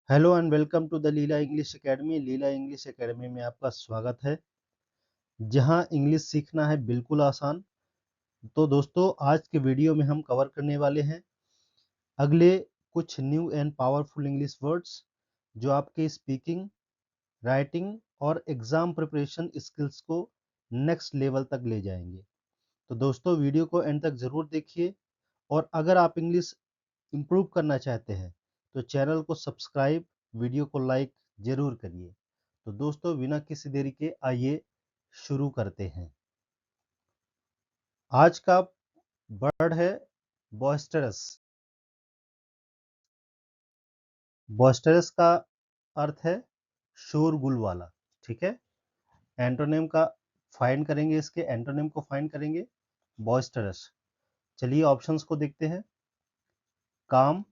Hello and welcome to the Leela English academy. Leela English academy में आपका स्वागत है, जहां इंग्लिश सीखना है बिल्कुल आसान। तो दोस्तों, आज के वीडियो में हम कवर करने वाले हैं अगले कुछ new and powerful English words जो आपके स्पीकिंग, राइटिंग और एग्जाम प्रिपरेशन स्किल्स को नेक्स्ट लेवल तक ले जाएंगे। तो दोस्तों, वीडियो को एंड तक ज़रूर देखिए, और अगर आप इंग्लिश इम्प्रूव करना चाहते हैं तो चैनल को सब्सक्राइब, वीडियो को लाइक जरूर करिए। तो दोस्तों, बिना किसी देरी के आइए शुरू करते हैं। आज का वर्ड है बॉइस्टरस। बॉइस्टरस का अर्थ है शोरगुल वाला। ठीक है, एंटोनिम का फाइंड करेंगे, इसके एंटोनिम को फाइंड करेंगे बॉइस्टरस। चलिए ऑप्शंस को देखते हैं। काम,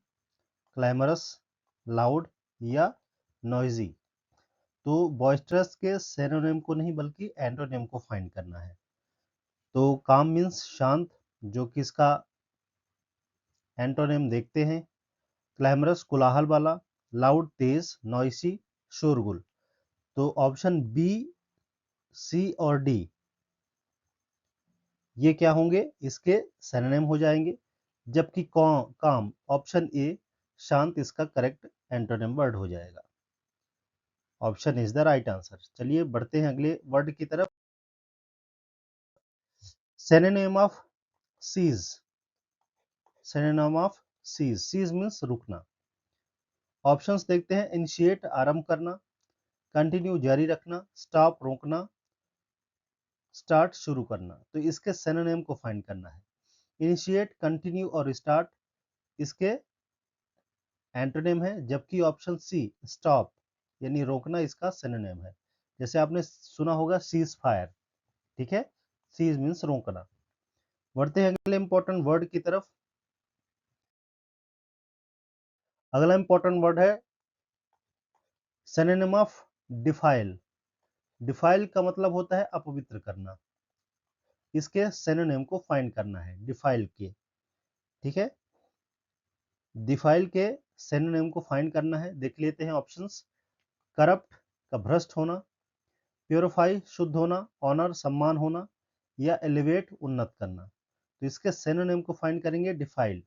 क्लैमरस, लाउड या नॉइजी। तो बॉइस्टरस के सिनोनिम को नहीं बल्कि एंटोनिम को फाइंड करना है। तो काम मीन्स शांत, जो कि इसका एंटोनिम देखते हैं। क्लैमरस कोलाहल वाला, लाउड तेज, नॉइसी शोरगुल। तो ऑप्शन बी, सी और डी ये क्या होंगे, इसके सिनोनिम हो जाएंगे। जबकि काम ऑप्शन ए शांत इसका करेक्ट एंटोनिम वर्ड हो जाएगा। Option is the right answer. चलिए बढ़ते हैं अगले वर्ड की तरफ। Synonym of cease. Synonym of cease. Cease means रुकना। ऑप्शंस देखते हैं। इनिशिएट आरंभ करना, कंटिन्यू जारी रखना, स्टॉप रोकना, स्टार्ट शुरू करना। तो इसके सिनोनिम को फाइंड करना है। इनिशिएट, कंटिन्यू और स्टार्ट इसके एंटोनिम है, जबकि ऑप्शन सी स्टॉप यानी रोकना इसका सिनोनिम है। जैसे आपने सुना होगा सीज फायर। ठीक है, सीज मीन्स रोकना। बढ़ते हैं अगले इंपॉर्टेंट वर्ड की तरफ। अगला इंपॉर्टेंट वर्ड है सिनोनिम ऑफ डिफाइल। डिफाइल का मतलब होता है अपवित्र करना। इसके सिनोनिम को फाइंड करना है डिफाइल के। ठीक है, डिफाइल के सिनोनिम को फाइंड करना है। देख लेते हैं ऑप्शंस। करप्ट का भ्रष्ट होना, प्योरीफाई शुद्ध होना, ऑनर सम्मान होना, या एलिवेट उन्नत करना। तो इसके सिनोनिम को फाइंड करेंगे डिफाइल।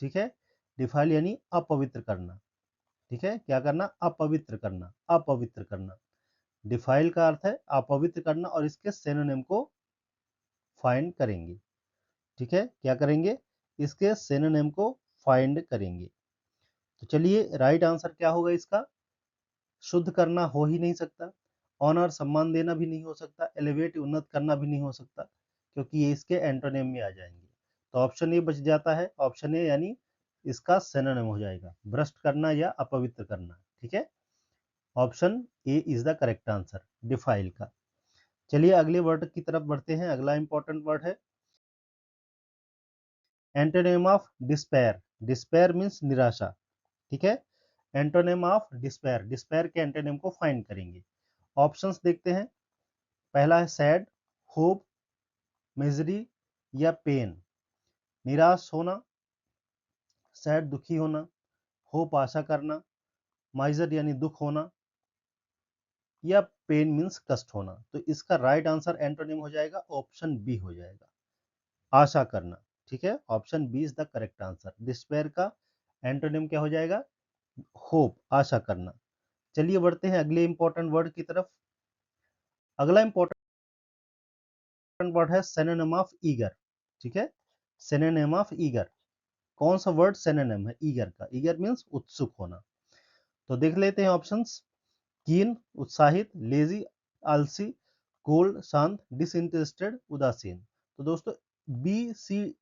ठीक है, डिफाइल यानी अपवित्र करना। ठीक है, क्या करना, अपवित्र करना, अपवित्र करना। डिफाइल का अर्थ है अपवित्र करना, और इसके सिनोनिम को फाइंड करेंगे। ठीक है, क्या करेंगे, इसके सिनोनिम को फाइंड करेंगे। तो चलिए राइट आंसर क्या होगा इसका। शुद्ध करना हो ही नहीं सकता, ऑनर सम्मान देना भी नहीं हो सकता, एलिवेट उन्नत करना भी नहीं हो सकता, क्योंकि ये इसके एंटोनिम में आ जाएंगे। तो ऑप्शन ए बच जाता है। ऑप्शन ए यानी इसका सिनोनिम हो जाएगा भ्रष्ट करना या अपवित्र करना। ठीक है, option A is the correct answer defile का। चलिए अगले वर्ड की तरफ बढ़ते हैं। अगला इंपॉर्टेंट वर्ड है antonym of despair. Despair means निराशा। ठीक है, एंटोनिम ऑफ डिस्पेयर। डिस्पेयर के एंटोनिम को फाइंड करेंगे। ऑप्शंस देखते हैं। पहला है सैड, होप, मिजरी या पेन। निराश होना, सैड दुखी होना, होप आशा करना, माइजर यानी दुख होना, या पेन मीन्स कष्ट होना। तो इसका राइट आंसर एंटोनिम हो जाएगा ऑप्शन बी हो जाएगा, आशा करना। ठीक है, option B is the correct answer. Despair का एंटोनिम क्या हो जाएगा, होप, आशा करना। चलिए बढ़ते हैं अगले इंपॉर्टेंट वर्ड की तरफ। अगला इंपॉर्टेंट वर्ड है सिनोनिम ऑफ ईगर। ठीक है, सिनोनिम ऑफ ईगर। कौन सा वर्ड सिनोनिम है ईगर का। ईगर मीन्स उत्सुक होना। तो देख लेते हैं ऑप्शंस। कीन उत्साहित, लेजी आलसी, कोल्ड शांत, डिसइंटरेस्टेड उदासीन। तो दोस्तों बी, सी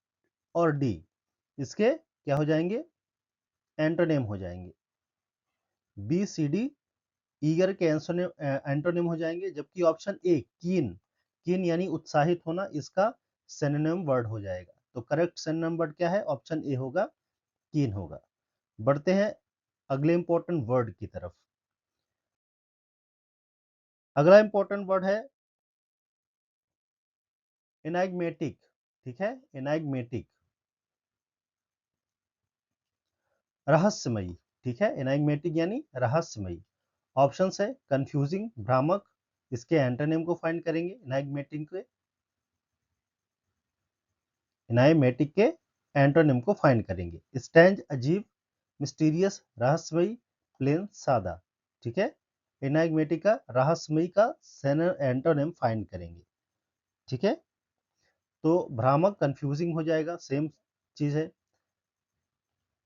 और डी इसके क्या हो जाएंगे, एंटोनिम हो जाएंगे। बी सी डी ईगर के एंटोनिम हो जाएंगे, जबकि ऑप्शन ए कीन, कीन यानी उत्साहित होना, इसका सिनोनिम वर्ड हो जाएगा। तो करेक्ट सिनोनिम वर्ड क्या है, ऑप्शन ए होगा, कीन होगा। बढ़ते हैं अगले इंपॉर्टेंट वर्ड की तरफ। अगला इंपॉर्टेंट वर्ड है एनाग्मेटिक। ठीक है, एनाग्मेटिक रहस्यमयी। ठीक है, एनाइग्मेटिक यानी रहस्यमयी। ऑप्शन है कंफ्यूजिंग, भ्रामक, इसके एंटोनिम को फाइंड करेंगे एनाइमेटिक के एंटोनिम को फाइंड करेंगे। स्ट्रेंज अजीब, मिस्टीरियस रहस्यमयी, प्लेन सादा। ठीक है, एनाइग्मेटिक का रहस्यमयी का एंटोनिम फाइंड करेंगे। ठीक है, तो भ्रामक कंफ्यूजिंग हो जाएगा, सेम चीज है।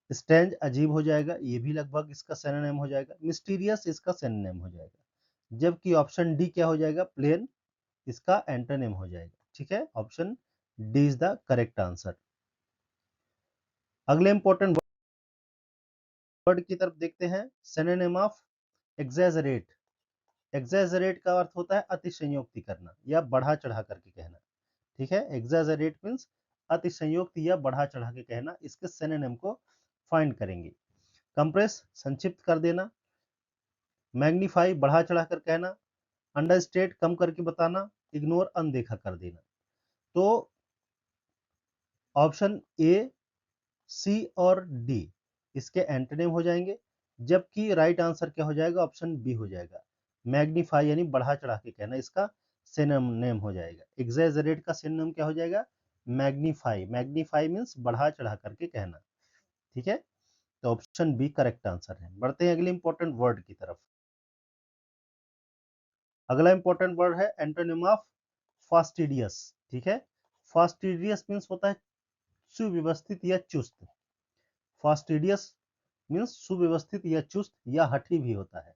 स्ट्रेंज अजीब हो जाएगा, ये भी लगभग इसका सिनोनिम हो जाएगा। मिस्टीरियस इसका सिनोनिम हो जाएगा। जबकि ऑप्शन डी क्या हो जाएगा, प्लेन इसका एंटोनिम हो जाएगा। ठीक है, option D is the correct answer. अगले इंपॉर्टेंट वर्ड की तरफ देखते हैं, सिनोनिम ऑफ एग्जैजरेट। एग्जैजरेट का अर्थ होता है अतिशयोक्ति करना या बढ़ा चढ़ा करके कहना। ठीक है, एग्जैजरेट मीन्स अतिशयोक्ति या बढ़ा चढ़ा के कहना। इसके सिनोनिम को फाइंड करेंगे। कंप्रेस संक्षिप्त कर देना, मैग्नीफाई बढ़ा चढ़ा कर कहना, अंडरस्टेट कम करके बताना, इग्नोर अनदेखा कर देना। तो ऑप्शन ए, सी और डी इसके एंटोनिम हो जाएंगे। जबकि राइट आंसर क्या हो जाएगा, ऑप्शन बी हो जाएगा। मैग्नीफाई यानी बढ़ा चढ़ा के कहना, इसका सिनोनिम हो जाएगा। एग्जैजरेट का सिनोनिम क्या हो जाएगा, मैग्नीफाई। मैग्नीफाई मीन्स बढ़ा चढ़ा करके कहना। ठीक है, तो ऑप्शन बी करेक्ट आंसर है। बढ़ते हैं अगले इंपॉर्टेंट वर्ड की तरफ। अगला इंपॉर्टेंट वर्ड है एंटोनिम ऑफ फास्टिडियस। ठीक है, फास्टिडियस मीन्स होता है सुव्यवस्थित या चुस्त। फास्टिडियस मीन्स सुव्यवस्थित या चुस्त या हठी भी होता है।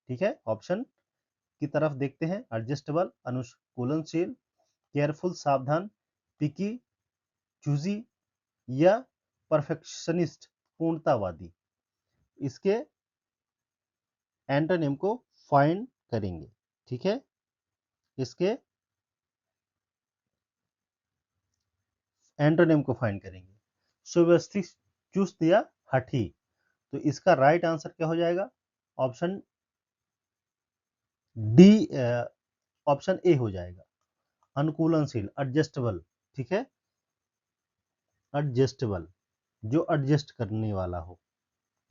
ठीक है, ऑप्शन की तरफ देखते हैं। एडजस्टेबल अनुकूलनशील, केयरफुल सावधान, पिकी चूजी या परफेक्शनिस्ट पूर्णतावादी। इसके एंटोनिम को फाइंड करेंगे। ठीक है, इसके एंटोनिम को फाइंड करेंगे। सुव्यवस्थित, चुस्त या हठी। तो इसका राइट आंसर क्या हो जाएगा, ऑप्शन डी, ऑप्शन ए हो जाएगा, अनुकूलनशील, एडजस्टेबल। ठीक है, एडजस्टेबल जो एडजस्ट करने वाला हो।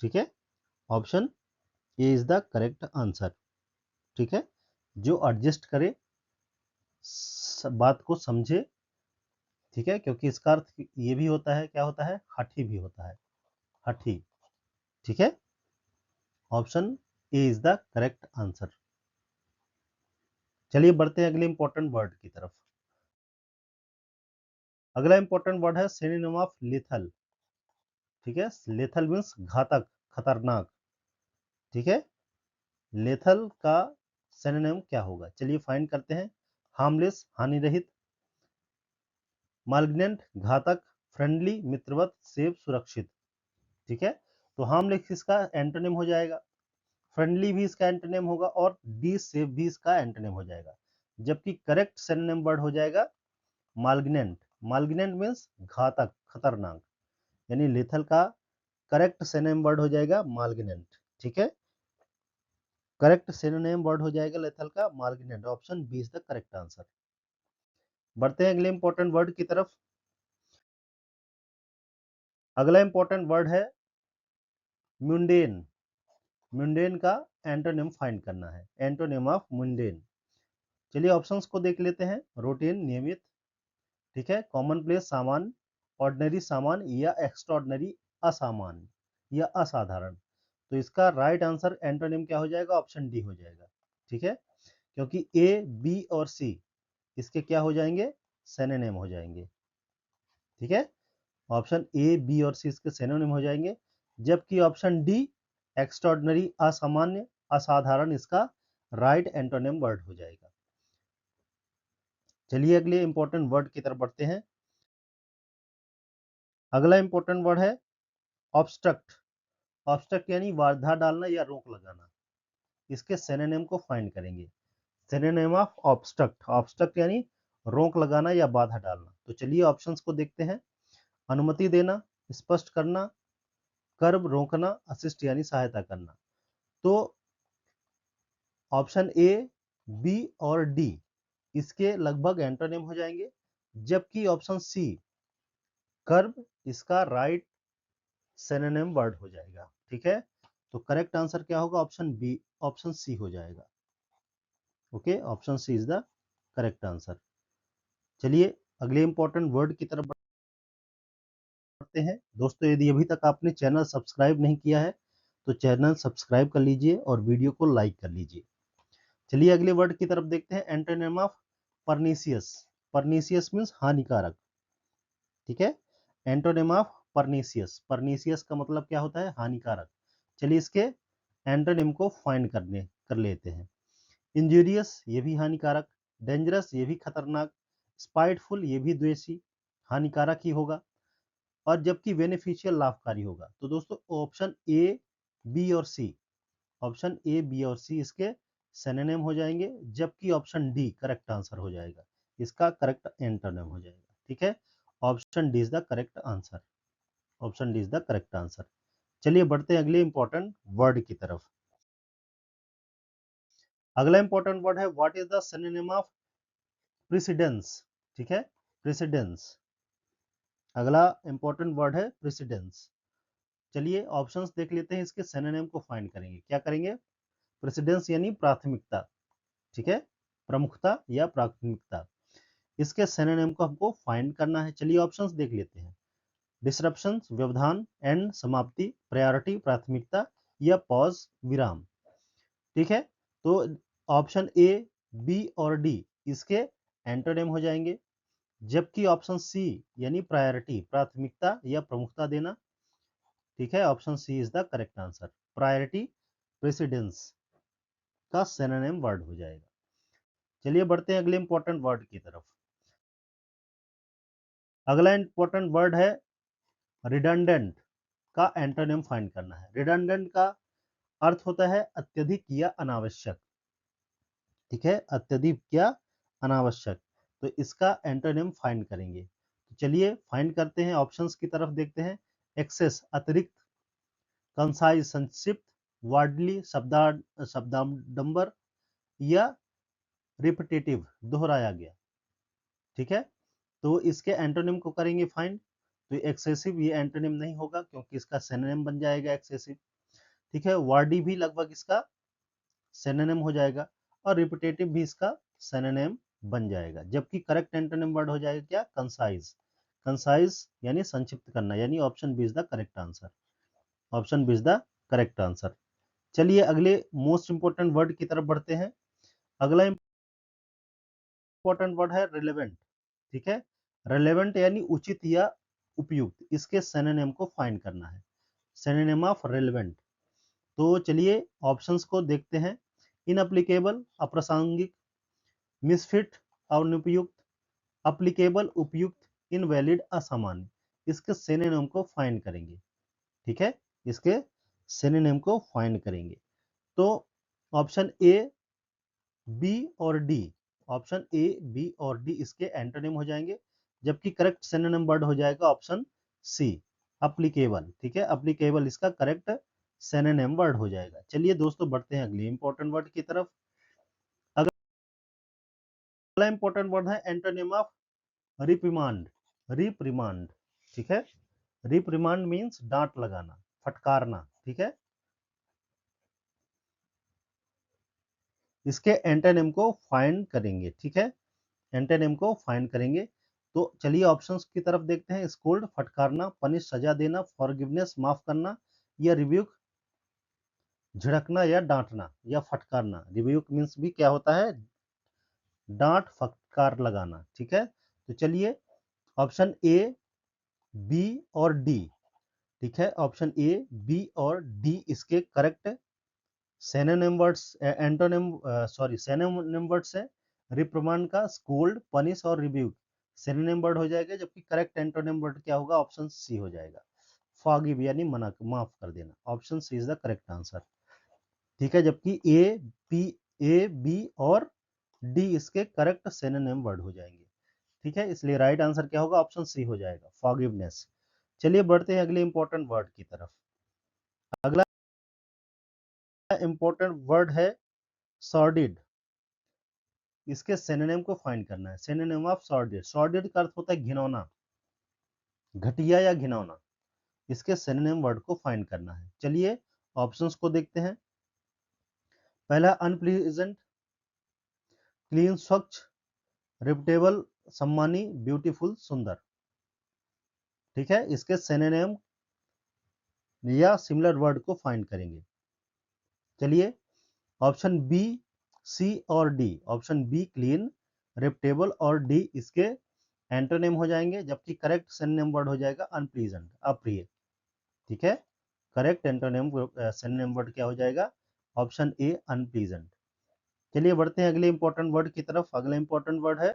ठीक है, option A is the correct answer. ठीक है, जो एडजस्ट करे, बात को समझे। ठीक है, क्योंकि इसका अर्थ ये भी होता है, क्या होता है, हठी भी होता है, हठी। ठीक है, option A is the correct answer. चलिए बढ़ते हैं अगले इंपॉर्टेंट वर्ड की तरफ। अगला इंपॉर्टेंट वर्ड है सिनोनिम ऑफ लेथल। ठीक है, लेथल मीन्स घातक, खतरनाक। ठीक है, लेथल का सिनोनिम क्या होगा, चलिए फाइंड करते हैं। हार्मलेस हानि रहित, मालिग्नेंट घातक, फ्रेंडली मित्रवत, सेफ सुरक्षित। ठीक है, तो हार्मलेस इसका एंटोनिम हो जाएगा, फ्रेंडली भी इसका एंटोनिम होगा और डी सेफ भी इसका एंटोनिम हो जाएगा। जबकि करेक्ट सिनोनिम वर्ड हो जाएगा मालिग्नेंट। मालिग्नेंट मीन्स घातक, खतरनाक, यानी लेथल का करेक्ट सिनोनिम वर्ड हो जाएगा मालिग्नेंट। ठीक है, करेक्ट सिनोनिम वर्ड हो जाएगा लेथल का malignant. Option B is the correct answer. बढ़ते हैं अगले इंपॉर्टेंट वर्ड की तरफ। अगला इंपॉर्टेंट वर्ड है म्यूंडेन। म्यूंडेन का एंटोनिम फाइंड करना है, एंटोनिम ऑफ म्यूंडेन। चलिए ऑप्शंस को देख लेते हैं। रूटीन नियमित, ठीक है, कॉमन प्लेस सामान्य, ऑर्डिनरी सामान्य या एक्स्ट्राऑर्डिनरी असामान्य या असाधारण। तो इसका राइट आंसर एंटोनिम क्या हो जाएगा, ऑप्शन डी हो जाएगा। ठीक है, क्योंकि ए बी और सी इसके क्या हो जाएंगे, सिनोनिम हो जाएंगे। ठीक है, ऑप्शन ए बी और सी इसके सिनोनिम हो जाएंगे। जबकि ऑप्शन डी एक्स्ट्राऑर्डिनरी असामान्य असाधारण इसका राइट एंटोनिम वर्ड हो जाएगा। चलिए अगले इंपॉर्टेंट वर्ड की तरफ बढ़ते हैं। अगला इंपॉर्टेंट वर्ड है ऑब्स्ट्रक्ट। ऑब्स्ट्रक्ट यानी बाधा डालना या रोक लगाना। इसके सिनोनिम को फाइंड करेंगे। सिनोनिम ऑफ ऑब्स्ट्रक्ट, ऑब्स्ट्रक्ट यानी रोक लगाना या बाधा डालना। तो चलिए ऑप्शंस को देखते हैं। अनुमति देना, स्पष्ट करना, कर्ब रोकना, असिस्ट यानी सहायता करना। तो ऑप्शन ए बी और डी इसके लगभग एंटोनिम हो जाएंगे। जबकि ऑप्शन सी कर्ब इसका राइट सिनोनिम वर्ड हो जाएगा। ठीक है, तो करेक्ट आंसर क्या होगा? ऑप्शन बी, ऑप्शन सी हो जाएगा। Okay, option C is the correct answer. चलिए अगले इंपॉर्टेंट वर्ड की तरफ बढ़ते हैं। दोस्तों यदि अभी तक आपने चैनल सब्सक्राइब नहीं किया है तो चैनल सब्सक्राइब कर लीजिए और वीडियो को लाइक कर लीजिए। चलिए अगले वर्ड की तरफ देखते हैं। Antonym of pernicious. Pernicious means हानिकारक। ठीक है, एंटोनिम ऑफ परनीसियस। परनीसियस का मतलब क्या होता है? हानिकारक। चलिए इसके एंटोनिम को फाइंड कर लेते हैं। इंजूरियस, ये भी हानिकारक। डेंजरस, ये भी खतरनाक। स्पाइटफुल, ये भी द्वेषी, हानिकारक ही होगा। और जबकि बेनिफिशियल, लाभकारी होगा। तो दोस्तों ऑप्शन ए, बी और सी, ऑप्शन ए, बी और सी इसके सिनोनिम हो जाएंगे, जबकि ऑप्शन डी करेक्ट आंसर हो जाएगा, इसका करेक्ट एंटोनिम हो जाएगा। ठीक है, option D is the correct answer. Option D is the correct answer. चलिए बढ़ते हैं अगले इंपॉर्टेंट वर्ड की तरफ। अगला इंपॉर्टेंट वर्ड है what is the synonym of precedence. ठीक है, प्रेसिडेंस। अगला इंपॉर्टेंट वर्ड है प्रेसिडेंस। चलिए ऑप्शंस देख लेते हैं, इसके सिनोनिम को फाइंड करेंगे। क्या करेंगे? प्रेसिडेंस यानी प्राथमिकता। ठीक है, प्रमुखता या प्राथमिकता। इसके सिनोनिम को हमको फाइंड करना है। चलिए ऑप्शंस देख लेते हैं। डिसरप्शन, व्यवधान, एंड, समाप्ति, प्रायोरिटी, प्राथमिकता, या पॉज, विराम। ठीक है, तो ऑप्शन ए, बी और डी इसके एंटोनिम हो जाएंगे, जबकि ऑप्शन सी यानी प्रायोरिटी, प्राथमिकता या प्रमुखता देना। ठीक है, option C is the correct answer. Priority, precedence का सिनोनिम वर्ड हो जाएगा। चलिए बढ़ते हैं अगले इंपॉर्टेंट वर्ड की तरफ। अगला इंपॉर्टेंट वर्ड है रिडंडेंट। का एंटोनिम फाइंड करना है। रिडंडेंट का अर्थ होता है अत्यधिक या अनावश्यक। ठीक है, अत्यधिक या अनावश्यक। तो इसका एंटोनिम फाइंड करेंगे। तो चलिए फाइंड करते हैं, ऑप्शंस की तरफ देखते हैं। एक्सेस, अतिरिक्त। कंसाइज, संक्षिप्त। वार्डली, शब्दाडंबर, या रिपीटेटिव, दोहराया गया। ठीक है, तो इसके एंटोनिम को करेंगे फाइंड। तो एक्सेसिव ये एंटोनिम नहीं होगा क्योंकि इसका सिनोनिम बन जाएगा एक्सेसिव। ठीक है, वार्डी भी लगभग इसका सिनोनिम हो जाएगा, और रिपीटेटिव भी इसका सिनोनिम बन जाएगा, जबकि करेक्ट एंटोनिम वर्ड हो जाएगा क्या? कंसाइज। कंसाइज यानी संक्षिप्त करना, यानी option B is the correct answer. Option B is the correct answer. चलिए अगले मोस्ट इंपोर्टेंट वर्ड की तरफ बढ़ते हैं। अगला इंपॉर्टेंट वर्ड है रिलेवेंट। ठीक है, रिलेवेंट यानी उचित या उपयुक्त। इसके सिनोनिम को फाइंड करना है। Synonym of relevant. तो चलिए ऑप्शंस को देखते हैं। इनअप्लीकेबल, अप्रासंगिक। मिसफिट, अनुपयुक्त। अप्लीकेबल, उपयुक्त। इनवैलिड, असामान्य। इसके सिनोनिम को फाइंड करेंगे। ठीक है, इसके सिनोनिम को फाइंड करेंगे। तो ऑप्शन ए, बी और डी, ऑप्शन ए, बी और डी इसके एंटोनिम हो जाएंगे, जबकि करेक्ट सिनोनिम वर्ड हो जाएगा ऑप्शन सी, अप्लीकेबल। ठीक है, अप्लीकेबल इसका करेक्ट सिनोनिम वर्ड हो जाएगा। चलिए दोस्तों बढ़ते हैं अगले इंपॉर्टेंट वर्ड की तरफ। अगला इंपॉर्टेंट वर्ड है एंटोनिम ऑफ रिप्रिमांड। रिप्रिमांड। ठीक है, रिप्रिमांड मींस डांट लगाना, फटकारना। ठीक है, इसके एंटोनिम को फाइंड करेंगे। ठीक है, एंटोनिम को फाइंड करेंगे। तो चलिए ऑप्शंस की तरफ देखते हैं। स्कोल्ड, फटकारना। पनिश, सजा देना। फॉरगिवनेस, माफ करना। या रिब्यूक, झिड़कना या डांटना या फटकारना। रिब्यूक मींस भी क्या होता है? डांट, फटकार लगाना। ठीक है, तो चलिए ऑप्शन ए, बी और डी। ठीक है, ऑप्शन ए, बी और डी इसके correct synonym words, antonym, sorry synonym words है। रिप्रिमांड का स्कोल्ड, पनिश और रिब्यूक सिनोनिम वर्ड हो जाएगा, जबकि करेक्ट एंटोनिम वर्ड क्या होगा? ऑप्शन सी हो जाएगा, फॉरगिव यानी मना, माफ कर देना। Option C is the correct answer. ठीक है, जबकि ए, बी और डी इसके करेक्ट सिनोनिम वर्ड हो जाएंगे। ठीक है, इसलिए राइट आंसर क्या होगा? ऑप्शन सी हो जाएगा, फॉरगिवनेस। चलिए बढ़ते हैं अगले इंपॉर्टेंट वर्ड की तरफ। अगला इंपॉर्टेंट वर्ड है सॉर्डिड। इसके सिनोनिम को फाइंड करना है। Synonym of sordid. सॉर्डिड का अर्थ होता है घिनौना, घटिया या घिनौना। इसके सिनोनिम वर्ड को फाइंड करना है। चलिए ऑप्शंस को देखते हैं। पहला अनप्लीजेंट, क्लीन स्वच्छ, रिप्टेबल सम्मानी, ब्यूटीफुल सुंदर। ठीक है, इसके सिनोनिम या सिमिलर वर्ड को फाइंड करेंगे। चलिए, ऑप्शन बी, सी और डी। ऑप्शन बी क्लीन, रिप्टेबल और डी इसके एंटोनिम हो जाएंगे, जबकि करेक्ट सिनोनिम वर्ड हो जाएगा अनप्लीजेंट, अप्रिय। ठीक है, करेक्ट एंटोनिम सिनोनिम वर्ड क्या हो जाएगा? Option A unpleasant. चलिए बढ़ते हैं अगले इंपॉर्टेंट वर्ड की तरफ। अगला इंपॉर्टेंट वर्ड है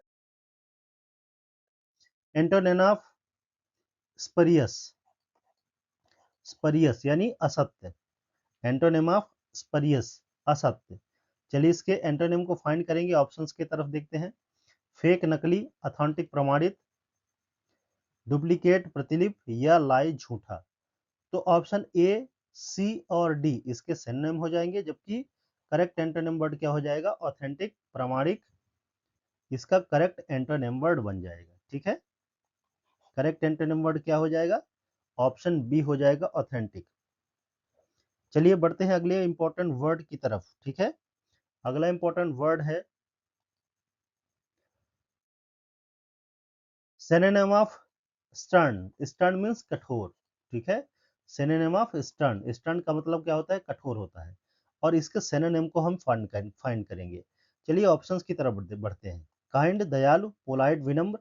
एंटोनिम ऑफ स्परियस। स्परियस यानी असत्य। एंटोनिम ऑफ स्परियस, असत्य। चलिए इसके एंटोनिम को फाइंड करेंगे, ऑप्शंस की तरफ देखते हैं। फेक नकली, अथेंटिक प्रमाणित, डुप्लीकेट प्रतिलिप या लाई झूठा। तो ऑप्शन ए, सी और डी इसके सिनोनिम हो जाएंगे, जबकि करेक्ट एंटोनिम वर्ड क्या हो जाएगा? ऑथेंटिक, प्रामाणिक इसका करेक्ट एंटोनिम वर्ड बन जाएगा। ठीक है, करेक्ट एंटोनिम वर्ड क्या हो जाएगा? ऑप्शन बी हो जाएगा, ऑथेंटिक। चलिए बढ़ते हैं अगले इंपॉर्टेंट वर्ड की तरफ। ठीक है, अगला इंपॉर्टेंट वर्ड है synonym of stern. Stern means कठोर। ठीक है, सिनोनिम ऑफ स्टर्न। स्टर्न का मतलब क्या होता है? कठोर होता है। और इसके सिनोनिम को हम फाइंड करेंगे। चलिए ऑप्शंस की तरफ बढ़ते हैं। काइंड दयालु, पोलाइट विनम्र,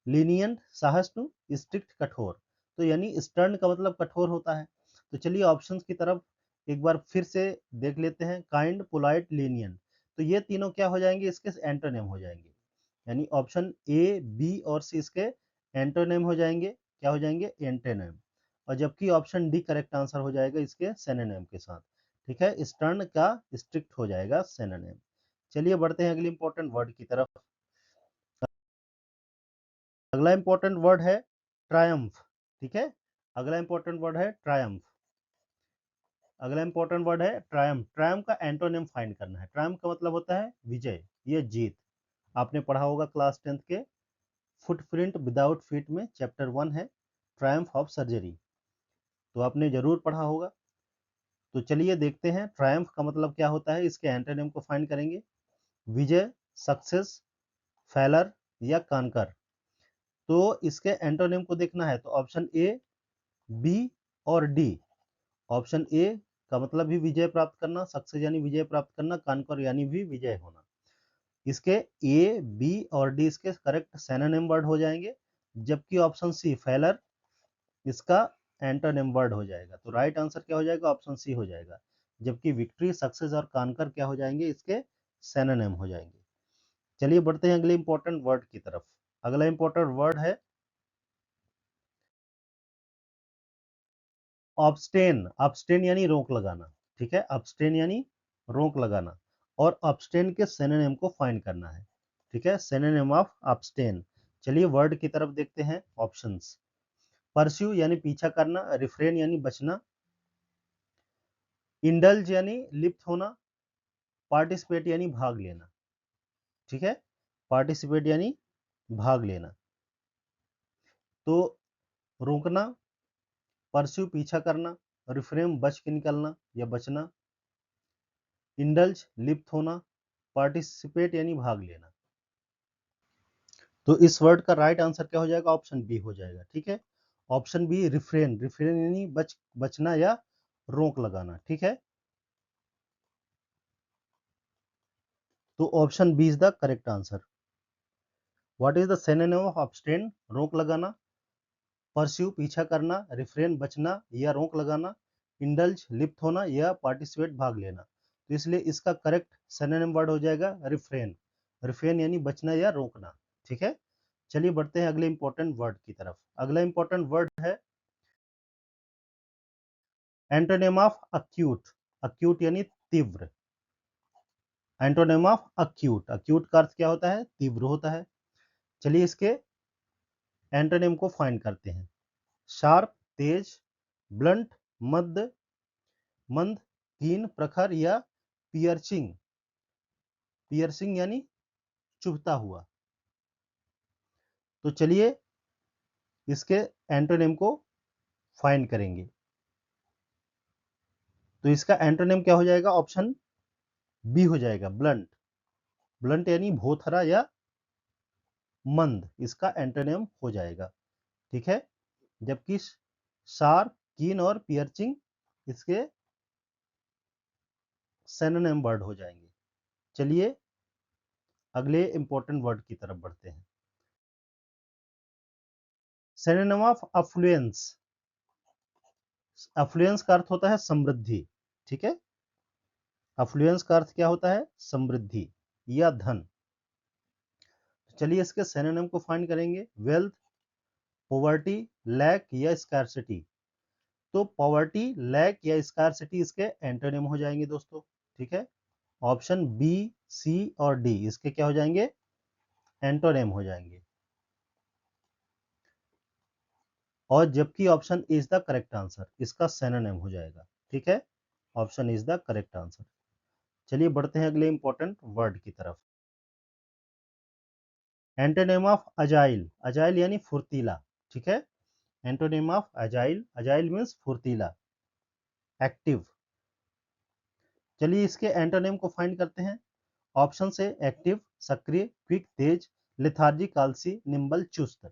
लीनियंट सहिष्णु, स्ट्रिक्ट कठोर। तो यानी स्टर्न का मतलब कठोर होता है। तो चलिए ऑप्शंस की तरफ एक बार फिर से देख लेते हैं। काइंड, पोलाइट, लीनियंट, तो ये तीनों क्या हो जाएंगे? इसके एंटोनिम हो जाएंगे। यानी ऑप्शन ए, बी और सी इसके एंटोनिम हो जाएंगे। क्या हो जाएंगे? एंटोनिम। और जबकि ऑप्शन डी करेक्ट आंसर हो जाएगा इसके सिनोनिम के साथ। ठीक है, स्टर्न का स्ट्रिक्ट हो जाएगा सिनोनिम। चलिए बढ़ते हैं अगले इंपॉर्टेंट वर्ड की तरफ। अगला इंपॉर्टेंट वर्ड है ट्रायम्फ। ठीक है, अगला इंपॉर्टेंट वर्ड है ट्रायम्फ। अगला इंपॉर्टेंट वर्ड है ट्रायम्फ। ट्रायम्फ का एंटोनिम फाइंड करना है। ट्रायम्फ का मतलब होता है विजय या जीत। आपने पढ़ा होगा क्लास 10th के फुटप्रिंट विदाउट फीट में, चैप्टर 1 है ट्रायम्फ ऑफ सर्जरी, तो आपने जरूर पढ़ा होगा। तो चलिए देखते हैं ट्रायम्फ का मतलब क्या होता है, इसके एंटोनिम को फाइंड करेंगे। विजय, सक्सेस, फेलर या कानकर। तो इसके एंटोनिम को देखना है तो ऑप्शन ए, बी और डी। ऑप्शन ए का मतलब भी विजय प्राप्त करना, सक्सेस यानी विजय प्राप्त करना, कानकर यानी भी विजय होना। इसके ए, बी और डी इसके करेक्ट सिनोनिम वर्ड हो जाएंगे, जबकि ऑप्शन सी फेलर इसका एंटोनिम वर्ड हो जाएगा। तो राइट आंसर क्या हो जाएगा? ऑप्शन सी हो जाएगा। जबकि विक्ट्री, सक्सेस और कानकर क्या हो जाएंगे? इसके सिनोनिम हो जाएंगे। चलिए बढ़ते हैं अगले इंपॉर्टेंट वर्ड की तरफ। अगला इंपॉर्टेंट वर्ड है ऑब्स्टेन। ऑब्स्टेन यानी रोक लगाना। ठीक है, ऑब्स्टेन यानी रोक लगाना। और ऑब्स्टेन के सिनोनिम को फाइंड करना है। ठीक है, सिनोनिम ऑफ ऑब्स्टेन। चलिए वर्ड की तरफ देखते हैं, ऑप्शंस। परस्यू यानी पीछा करना, रिफ्रेन यानी बचना, इंडल्ज यानी लिप्त होना, पार्टिसिपेट यानी भाग लेना। ठीक है, पार्टिसिपेट यानी भाग लेना। तो रोकना, परस्यू पीछा करना, रिफ्रेन बच के निकलना या बचना, इंडल्ज लिप्त होना, पार्टिसिपेट यानी भाग लेना। तो इस वर्ड का राइट आंसर क्या हो जाएगा? ऑप्शन बी हो जाएगा। ठीक है, ऑप्शन बी रिफ्रेन। रिफ्रेन यानी बचना या रोक लगाना। ठीक है, तो option B is the correct answer. What is the synonym of abstain? रोक लगाना, परस्यू पीछा करना, रिफ्रेन बचना या रोक लगाना, इंडल्ज लिप्त होना या पार्टिसिपेट भाग लेना। तो इसलिए इसका करेक्ट सिनोनिम वर्ड हो जाएगा रिफ्रेन। रिफ्रेन यानी बचना या रोकना। ठीक है, चलिए बढ़ते हैं अगले इंपॉर्टेंट वर्ड की तरफ। अगला इंपॉर्टेंट वर्ड है एंटोनिम ऑफ अक्यूट। अक्यूट यानी तीव्र। Antonym of acute. अक्यूट का अर्थ क्या होता है? तीव्र होता है। चलिए इसके एंटोनिम को फाइंड करते हैं। शार्प तेज, ब्लंट मध्य, मंद, कीन प्रखर या पियर्चिंग। पियर्चिंग यानी चुभता हुआ। तो चलिए इसके एंटोनिम को फाइंड करेंगे। तो इसका एंटोनिम क्या हो जाएगा? ऑप्शन बी हो जाएगा, ब्लंट। ब्लंट यानी भोथरा या मंद, इसका एंटोनिम हो जाएगा। ठीक है, जबकि शार्प, कीन और पियर्चिंग इसके सिनोनिम वर्ड हो जाएंगे। चलिए अगले इंपॉर्टेंट वर्ड की तरफ बढ़ते हैं। Synonym of affluence. अफ्लुएंस का अर्थ होता है समृद्धि। ठीक है, अफ्लुएंस का अर्थ क्या होता है? समृद्धि या धन। चलिए इसके सिनोनिम को फाइंड करेंगे। वेल्थ, पॉवर्टी, लैक या स्कार्सिटी। तो पॉवर्टी, लैक या स्कार्सिटी इसके एंटोनिम हो जाएंगे दोस्तों। ठीक है, ऑप्शन बी, सी और डी इसके क्या हो जाएंगे? एंटोनिम हो जाएंगे। और जबकि option is the correct answer, इसका सिनोनिम हो जाएगा। ठीक है, option is the correct answer. चलिए बढ़ते हैं अगले इंपॉर्टेंट वर्ड की तरफ। Antonym of agile. अजाइल यानी फुर्तीला। ठीक है, antonym of agile. Agile means फुर्तीला, एक्टिव। चलिए इसके एंटोनिम को फाइंड करते हैं। ऑप्शन से एक्टिव, सक्रिय, क्विक, तेज, लेथार्जिक, आलसी, निम्बल, चुस्त।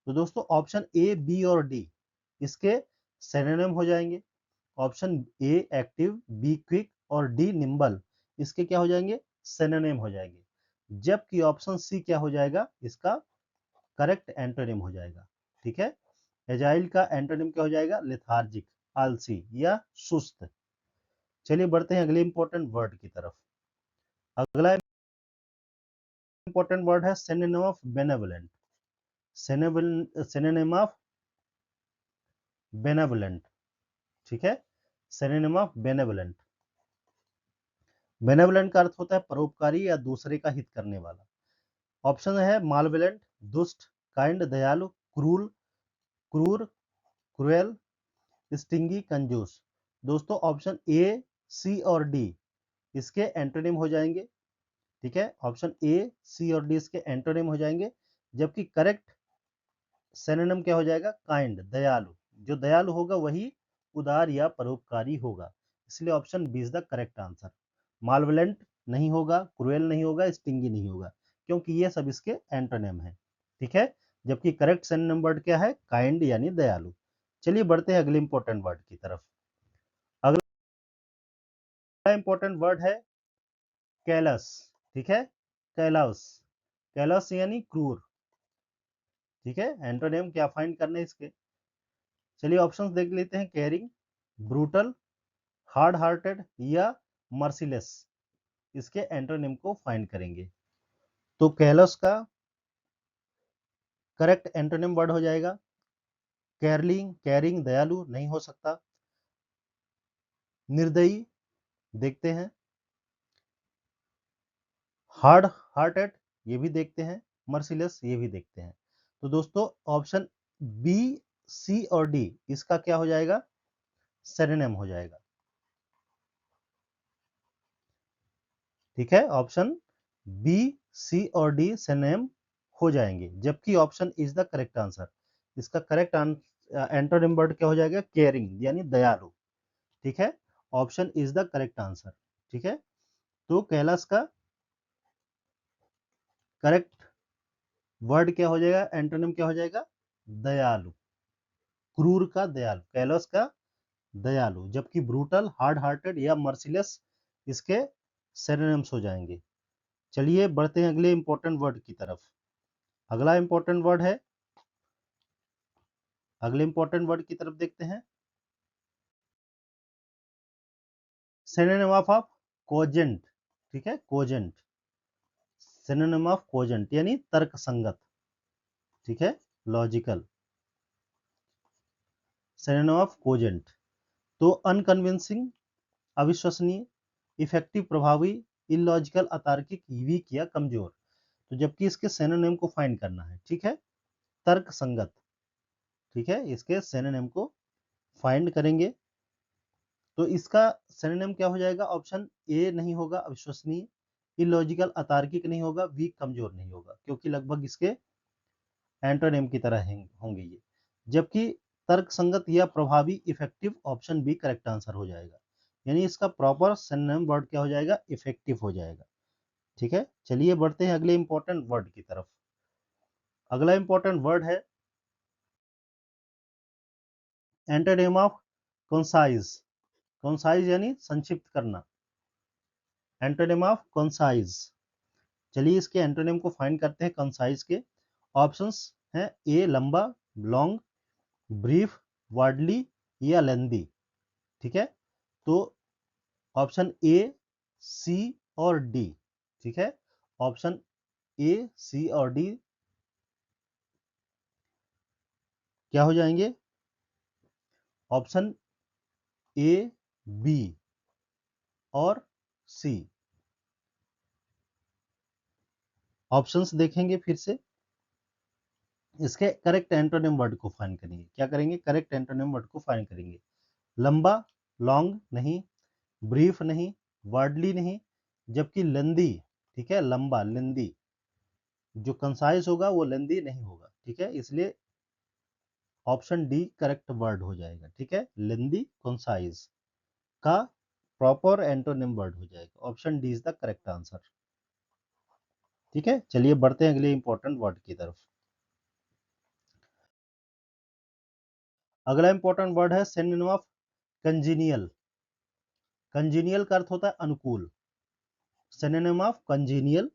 तो दोस्तों ऑप्शन ए, बी और डी इसके सिनोनिम हो जाएंगे। Option A active, be quick और डी निम्बल इसके क्या हो जाएंगे? सिनोनिम हो जाएंगे। जबकि ऑप्शन सी क्या हो जाएगा? इसका करेक्ट एंटोनिम हो जाएगा। ठीक है, एजाइल का एंटोनिम क्या हो जाएगा? लेथार्जिक, आलसी या सुस्त। चलिए बढ़ते हैं अगले इंपॉर्टेंट वर्ड की तरफ। अगला इंपॉर्टेंट वर्ड है synonym of benevolent. Synonym of benevolent. ठीक है, सिनोनिम ऑफ बेनेवलेंट। बेनेवलेंट का अर्थ होता है परोपकारी या दूसरे का हित करने वाला। ऑप्शन है मालवेलेंट, दुष्ट, काइंड, दयालु, क्रूर, क्रूर, क्रुएल, स्टिंगी, कंजूस। दोस्तों ऑप्शन ए, सी और डी इसके एंटोनिम हो जाएंगे। ठीक है, ऑप्शन ए, सी और डी इसके एंटोनिम हो जाएंगे। जबकि करेक्ट सिनोनिम क्या हो जाएगा? काइंड, दयालु। जो दयालु होगा वही उदार या परोपकारी होगा, इसलिए option B is the correct answer. Malevolent नहीं होगा, क्रुएल नहीं होगा, स्टिंगी नहीं होगा, क्योंकि ये सब इसके एंटोनिम है। ठीक है, जबकि करेक्ट सिनोनिम वर्ड क्या है? काइंड यानी दयालु। चलिए बढ़ते हैं अगले इंपॉर्टेंट वर्ड की तरफ। अगला इंपॉर्टेंट वर्ड है कैलस। ठीक है, कैलाउस। कैलस यानी क्रूर। ठीक है, एंटोनिम क्या फाइंड करने इसके? चलिए ऑप्शंस देख लेते हैं। केयरिंग, ब्रूटल, हार्ड हार्टेड या मर्सीलेस इसके एंटोनिम को फाइंड करेंगे। तो कैलस का करेक्ट एंटोनिम वर्ड हो जाएगा केयरलिंग, केयरिंग, दयालु नहीं हो सकता। निर्दयी देखते हैं, हार्ड हार्टेड ये भी देखते हैं, मर्सीलेस ये भी देखते हैं। तो दोस्तों ऑप्शन बी, सी और डी इसका क्या हो जाएगा? सिनोनिम हो जाएगा। ठीक है, ऑप्शन बी, सी और डी सिनोनिम हो जाएंगे, जबकि option is the correct answer. इसका करेक्ट एंटोनिम वर्ड क्या हो जाएगा? केयरिंग यानी दयालु। ठीक है, option is the correct answer. ठीक है, तो कैलाश का करेक्ट वर्ड क्या हो जाएगा? एंटोनिम क्या हो जाएगा? दयालु। क्रूर का दयालु, कैलाश का दयालु। जबकि ब्रूटल, हार्ड हार्टेड या मर्सीलेस इसके सिनोनिम्स हो जाएंगे। चलिए बढ़ते हैं अगले इंपॉर्टेंट वर्ड की तरफ। अगला इंपॉर्टेंट वर्ड है, अगले इंपॉर्टेंट वर्ड की तरफ देखते हैं। Synonym of cogent. ठीक है, कोजेंट। सिनोनिम ऑफ कोजेंट यानी तर्क संगत। ठीक है, लॉजिकल। सिनोनिम ऑफ कोजेंट तो अनकन्विंसिंग, अविश्वसनीय, इफेक्टिव प्रभावी, इलॉजिकल, अतार्किक, वीक या कमजोर। तो जबकि इसके सिनोनिम को फाइंड करना है। ठीक है, तर्क संगत। ठीक है, इसके सिनोनिम को फाइंड करेंगे। तो इसका सिनोनिम क्या हो जाएगा? ऑप्शन ए नहीं होगा, अविश्वसनीय, इलॉजिकल, अतार्किक नहीं होगा, वीक कमजोर नहीं होगा, क्योंकि लगभग इसके एंटोनिम की तरह होंगे ये। जबकि तर्क संगत या प्रभावी, effective option B correct answer हो जाएगा। यानी इसका प्रॉपर सिनोनिम वर्ड क्या हो जाएगा, इफेक्टिव हो जाएगा। ठीक है, चलिए बढ़ते हैं अगले इंपॉर्टेंट वर्ड की तरफ। अगला इंपॉर्टेंट वर्ड है एंटोनिम ऑफ कंसाइज। कंसाइज यानी संक्षिप्त करना, एंटोनिम ऑफ कंसाइज। चलिए इसके एंटोनिम को फाइंड करते हैं कंसाइज के। ऑप्शंस हैं ए लंबा, लॉन्ग, ब्रीफ, वर्डली या लेंदी। ठीक है, तो ऑप्शन ए, सी और डी। ठीक है, ऑप्शन ए, सी और डी क्या हो जाएंगे, ऑप्शन ए, बी और सी। ऑप्शंस देखेंगे फिर से, इसके करेक्ट एंटोनिम वर्ड को फाइंड करेंगे। क्या करेंगे, करेक्ट एंटोनिम वर्ड को फाइंड करेंगे। लंबा, लॉन्ग नहीं, ब्रीफ नहीं, वर्डली नहीं, जबकि लेंदी। ठीक है, लंबा लेंदी, जो कंसाइज होगा वो लेंदी नहीं होगा। ठीक है, इसलिए ऑप्शन डी करेक्ट वर्ड हो जाएगा। ठीक है, लेंदी कंसाइज का प्रॉपर एंटोनिम वर्ड हो जाएगा। Option D is the correct answer. ठीक है, चलिए बढ़ते हैं अगले इंपॉर्टेंट वर्ड की तरफ। अगला इंपॉर्टेंट वर्ड है सिनोनिम ऑफ कंजीनियल। कंजीनियल का अर्थ होता है अनुकूल। सिनोनिम ऑफ कंजीनियल,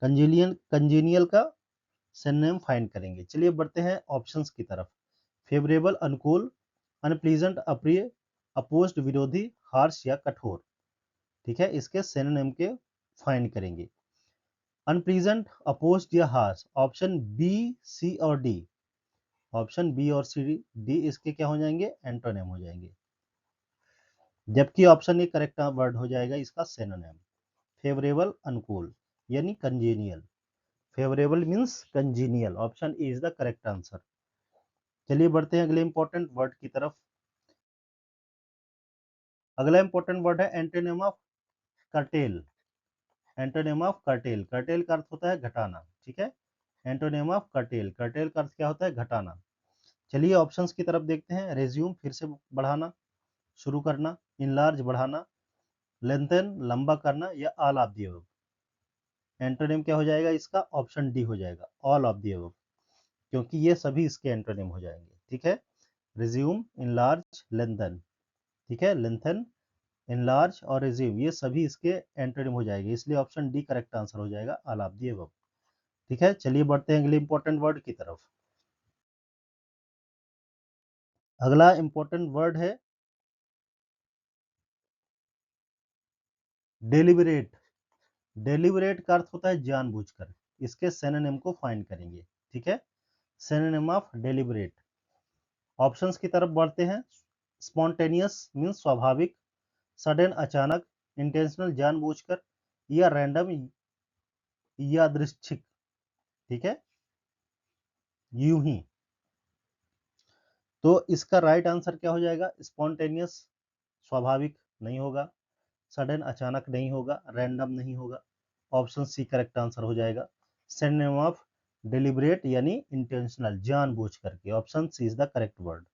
कंजीनियल का सिनोनिम फाइंड करेंगे। चलिए बढ़ते हैं ऑप्शंस की तरफ। फेवरेबल अनुकूल, अनप्लीजेंट अप्रिय, अपोज्ड विरोधी, हार्श या कठोर। ठीक है, इसके सिनोनिम के फाइंड करेंगे। अनप्लीजेंट, अपोज्ड या हार्श, ऑप्शन बी, सी और डी। ऑप्शन बी और सी, डी इसके क्या हो जाएंगे, एंटोनिम हो जाएंगे। जबकि ऑप्शन ए करेक्ट वर्ड हो जाएगा इसका सिनोनिम। फेवरेबल अनुकूल यानी congenial, favourable means congenial. Option A is the correct answer. चलिए बढ़ते हैं अगले इंपॉर्टेंट वर्ड की तरफ। अगला इंपॉर्टेंट वर्ड है antonym of cartel. Antonym of cartel, cartel का अर्थ होता है घटाना। ठीक है, एंटोनिम ऑफ कर्टेल, कर्टेल का अर्थ क्या होता है, घटाना। चलिए ऑप्शंस की तरफ देखते हैं। रेज्यूम फिर से बढ़ाना, शुरू करना, इनलार्ज बढ़ाना, लेंथन लंबा करना या all of the above. Antonym क्या हो जाएगा इसका, ऑप्शन डी हो जाएगा, ऑल ऑफ द अबव, क्योंकि ये सभी इसके एंटोनिम हो जाएंगे। ठीक है, रिज्यूम, इनलार्ज, लेंथन। ठीक है, लेंथन, इनलार्ज और रिज्यूम ये सभी इसके एंटोनिम हो जाएंगे, इसलिए ऑप्शन डी करेक्ट आंसर हो जाएगा, ऑल ऑफ द अबव। ठीक है, चलिए बढ़ते हैं अगले इंपॉर्टेंट वर्ड की तरफ। अगला इंपॉर्टेंट वर्ड है डेलिबरेट। डेलिबरेट का अर्थ होता है जानबूझकर। इसके सिनोनिम को फाइंड करेंगे। ठीक है, सिनोनिम ऑफ डेलिबरेट। ऑप्शंस की तरफ बढ़ते हैं। स्पॉन्टेनियस मीन्स स्वाभाविक, सडन अचानक, इंटेंशनल जानबूझकर, या रैंडम यादृच्छिक। ठीक है, यूं ही। तो इसका राइट आंसर क्या हो जाएगा, स्पॉन्टेनियस स्वाभाविक नहीं होगा, सडन अचानक नहीं होगा, रैंडम नहीं होगा। ऑप्शन सी करेक्ट आंसर हो जाएगा। सिनोनिम ऑफ डेलिबरेट यानी इंटेंशनल, जानबूझ करके। Option C is the correct word.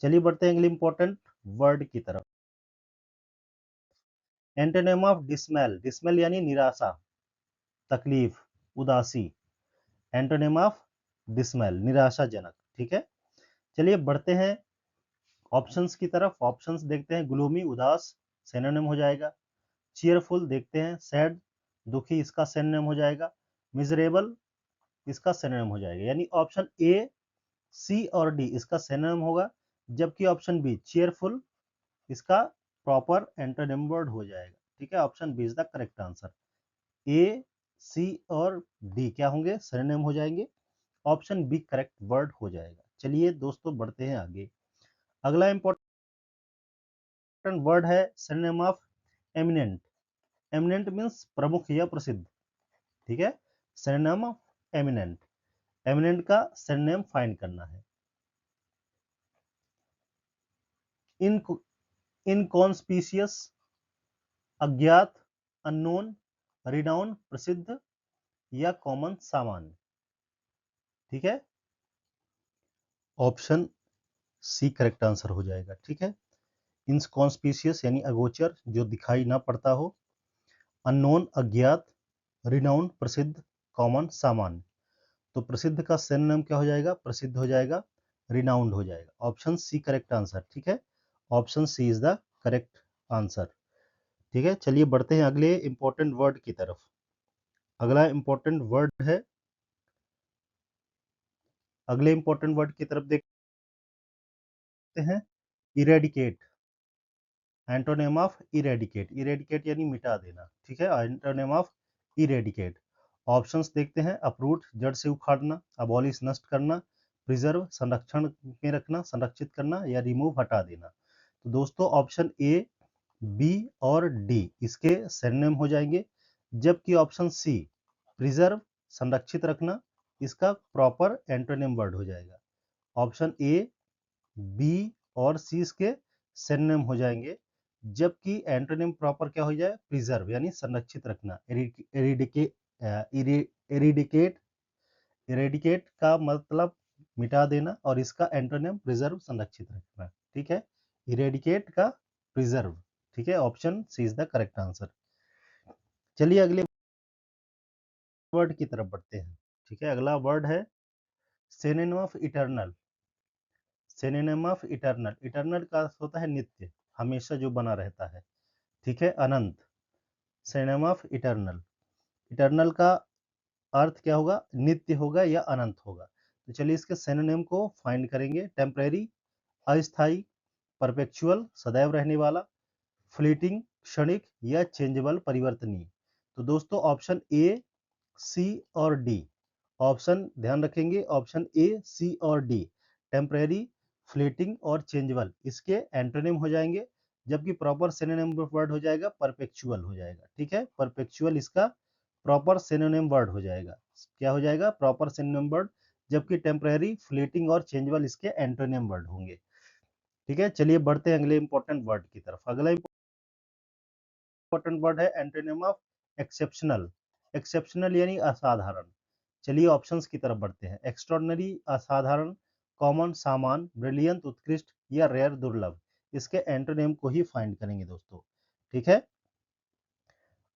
चलिए बढ़ते हैं अगले इंपॉर्टेंट वर्ड की तरफ। Antonym of डिसमेल। डिसमेल यानी निराशा, तकलीफ, उदासी। एंटोनिम ऑफ डिसमेल, निराशाजनक। ठीक है, चलिए बढ़ते हैं ऑप्शंस की तरफ। ऑप्शंस देखते हैं। ग्लूमी उदास सिनोनिम हो जाएगा। चीयरफुल देखते हैं, सैड दुखी, इसका सिनोनिम हो जाएगा। मिजरेबल इसका सिनोनिम हो जाएगा। यानी ऑप्शन ए, सी और डी इसका सिनोनिम होगा, जबकि ऑप्शन बी चीयरफुल इसका प्रॉपर एंटोनिम वर्ड हो जाएगा। ठीक है, option B is the correct answer. A, C और डी क्या होंगे, सिनोनिम हो जाएंगे। ऑप्शन बी करेक्ट वर्ड हो जाएगा। चलिए दोस्तों बढ़ते हैं आगे। अगला इंपॉर्टेंट वर्ड है synonym of eminent. Eminent means प्रमुख या प्रसिद्ध। ठीक है, सिनोनिम ऑफ एमिनेंट, एमिनेंट का सिनोनिम फाइंड करना है। इन इनकॉन्स्पिशियस, अज्ञात, अननोन, रिनाउन प्रसिद्ध, या कॉमन सामान्य। ठीक है, ऑप्शन सी करेक्ट आंसर हो जाएगा। ठीक है, इनकॉन्स्पिशियस यानी अगोचर, जो दिखाई ना पड़ता हो। अननोन अज्ञात, रिनाउंड प्रसिद्ध, कॉमन सामान्य। तो प्रसिद्ध का सिनोनिम क्या हो जाएगा? प्रसिद्ध हो जाएगा, रिनाउंड हो जाएगा। Option C correct answer. ठीक है, option C is the correct answer. ठीक है, चलिए बढ़ते हैं अगले इंपॉर्टेंट वर्ड की तरफ। अगला इंपॉर्टेंट वर्ड है, अगले इंपॉर्टेंट वर्ड की तरफ देखते हैं, eradicate. Antonym of eradicate, eradicate यानी मिटा देना। ठीक है, एंटोनिम ऑफ इरेडिकेट। ऑप्शंस देखते हैं, अपरूट जड़ से उखाड़ना, अबॉलिश नष्ट करना, प्रिजर्व संरक्षण में रखना, संरक्षित करना, या रिमूव हटा देना। तो दोस्तों ऑप्शन ए, बी और डी इसके सिनोनिम हो जाएंगे, जबकि ऑप्शन सी, प्रिजर्व संरक्षित रखना, इसका प्रॉपर एंटोनिम वर्ड हो जाएगा। ऑप्शन ए, बी और सी इसके सिनोनिम हो जाएंगे, जबकि एंटोनिम प्रॉपर क्या हो जाए? प्रिजर्व यानी संरक्षित रखना। एरिडिकेट, इरेडिकेट का मतलब मिटा देना, और इसका एंटोनिम प्रिजर्व संरक्षित रखना। ठीक है, इरेडिकेट का प्रिजर्व। ठीक है, option C is the correct answer. चलिए अगले वर्ड की तरफ बढ़ते हैं। ठीक है, अगला वर्ड है synonym of eternal. Synonym of eternal, eternal का अर्थ होता है नित्य, हमेशा जो बना रहता है। ठीक है, अनंत। सिनोनिम ऑफ इटर्नल, इटर्नल का अर्थ क्या होगा? नित्य होगा या अनंत होगा। तो चलिए इसके सिनोनिम को फाइंड करेंगे। टेम्परेरी अस्थाई, परपेचुअल सदैव रहने वाला, फ्लीटिंग क्षणिक, या चेंजेबल परिवर्तनीय। तो दोस्तों ऑप्शन ए, सी और डी, ऑप्शन ध्यान रखेंगे, ऑप्शन ए, सी और डी, टेम्परेरी, फ्लीटिंग और चेंजेबल इसके एंटोनिम हो जाएंगे, जबकि प्रॉपर सिनोनिम वर्ड हो जाएगा परपेचुअल हो जाएगा। ठीक है, परपेचुअल इसका प्रॉपर सिनोनिम वर्ड हो जाएगा। क्या हो जाएगा? प्रॉपर सिनोनिम वर्ड, जबकि टेम्परेरी, फ्लीटिंग और चेंजेबल इसके एंटोनिम वर्ड होंगे। ठीक है, चलिए बढ़ते हैं अगले इंपॉर्टेंट वर्ड की तरफ। अगला इंपॉर्टेंट वर्ड है एंटोनिम ऑफ एक्सेप्शनल। एक्सेप्शनल यानी असाधारण। चलिए ऑप्शंस की तरफ बढ़ते हैं। एक्स्ट्रॉर्डनरी असाधारण, कॉमन सामान्य, ब्रिलियंट उत्कृष्ट, या रेयर दुर्लभ। इसके एंटोनिम को ही फाइंड करेंगे दोस्तों। ठीक है,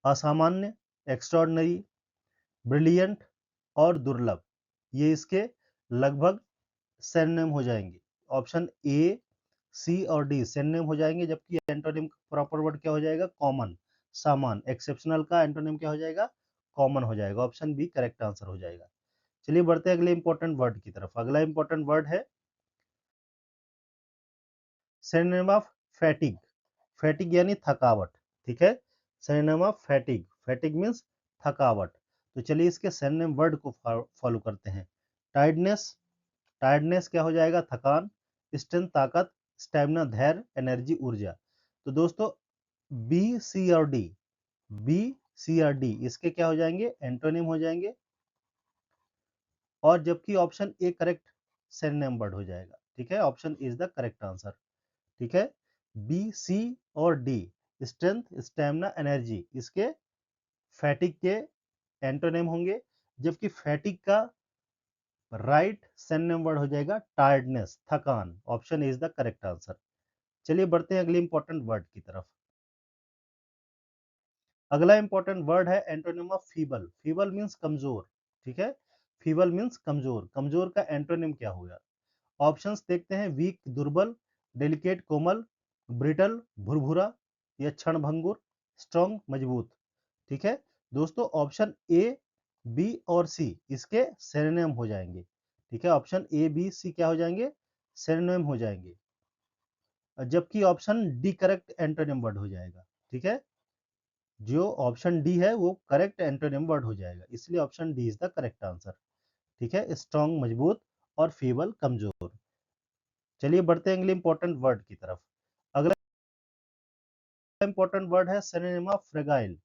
असामान्य, एक्स्ट्रॉर्डनरी, ब्रिलियंट और दुर्लभ, ये इसके लगभग सिनोनिम हो जाएंगे। ऑप्शन ए, सी और डी सिनोनिम हो जाएंगे, जबकि एंटोनिम प्रॉपर वर्ड क्या हो जाएगा? कॉमन सामान्य। एक्सेप्शनल का एंटोनिम क्या हो जाएगा? कॉमन हो जाएगा। ऑप्शन बी करेक्ट आंसर हो जाएगा। चलिए बढ़ते हैं अगले इंपॉर्टेंट वर्ड की तरफ। अगला इंपॉर्टेंट वर्ड है सिनोनिम ऑफ फैटिग। फैटिग यानी थकावट। ठीक है, synonym of fatigue, fatigue means थकावट। तो चलिए इसके सिनोनिम वर्ड को फॉलो करते हैं। टायर्डनेस, टायर्डनेस क्या हो जाएगा? थकान। स्ट्रेंथ ताकत, स्टेमिना धैर्य, एनर्जी ऊर्जा। तो दोस्तों बी, सी और डी, बी, सी और डी इसके क्या हो जाएंगे? एंटोनिम हो जाएंगे, और जबकि option A correct synonym word हो जाएगा। ठीक है, option is the correct answer. ठीक है, बी, सी और डी, स्ट्रेंथ, स्टेमिना, एनर्जी इसके फैटिक के एंटोनिम होंगे, जबकि फैटिक का राइट सिनोनिम वर्ड हो जाएगा टायर्डनेस, थकान। Option is the correct answer. चलिए बढ़ते हैं अगले इंपॉर्टेंट वर्ड की तरफ। अगला इंपॉर्टेंट वर्ड है antonym of feeble. Feeble means कमजोर। ठीक है, फीबल मींस कमजोर। कमजोर का एंटोनिम क्या होगा? ऑप्शंस देखते हैं, वीक दुर्बल, डेलिकेट कोमल, ब्रिटल भुरभुरा, या क्षणभंगुर, स्ट्रॉन्ग मजबूत। ठीक है दोस्तों, ऑप्शन ए, बी और सी इसके सिनोनिम हो जाएंगे। ठीक है, ऑप्शन ए, बी, सी क्या हो जाएंगे? सिनोनिम हो जाएंगे, जबकि option D correct antonym word हो जाएगा। ठीक है, जो ऑप्शन डी है वो करेक्ट एंटोनिम वर्ड हो जाएगा, इसलिए option D is the correct answer. ठीक है, स्ट्रॉन्ग मजबूत और फीबल कमजोर। चलिए बढ़ते हैं अगले इंपॉर्टेंट वर्ड की तरफ। अगला इंपॉर्टेंट वर्ड है synonym of fragile.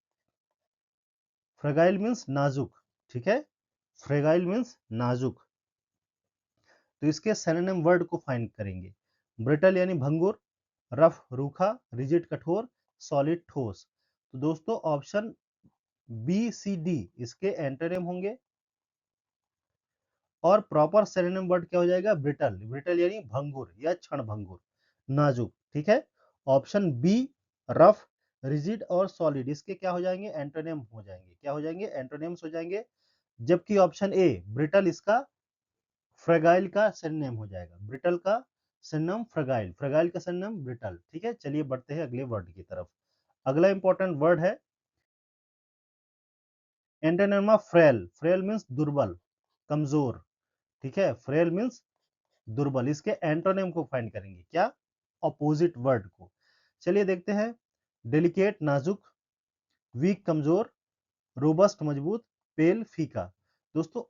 Fragile means नाजुक। ठीक है, फ्रेगाइल मींस नाजुक। तो इसके सिनोनिम वर्ड को फाइंड करेंगे। ब्रिटल यानी भंगुर, रफ रूखा, रिजिड कठोर, सॉलिड ठोस। तो दोस्तों ऑप्शन बी, सी, डी इसके एंटोनिम होंगे, और प्रॉपर सिनोनिम वर्ड क्या हो जाएगा, ब्रिटल, ब्रिटल यानी भंगुर या क्षण भंगुर, नाजुक, ठीक है। ऑप्शन बी रफ, रिजिड और सॉलिड, इसके क्या हो जाएंगे, एंटोनिम हो जाएंगे, क्या हो जाएंगे, एंटोनिम्स हो जाएंगे। जबकि ऑप्शन ए ब्रिटल इसका फ्रेगाइल का सिनोनिम हो जाएगा, ब्रिटल का सिनोनिम फ्रेगाइल, फ्रेगाइल का सिनोनिम ब्रिटल, ठीक है। चलिए बढ़ते हैं अगले वर्ड की तरफ। अगला इंपॉर्टेंट वर्ड है antonym of frail, frail means दुर्बल, कमजोर, ठीक है, फ्रेल मींस दुर्बल, इसके एंटोनिम को फाइंड करेंगे, क्या, ऑपोजिट वर्ड को। चलिए देखते हैं, डेलिकेट नाजुक, वीक कमजोर, रोबस्ट मजबूत, पेल फीका। दोस्तों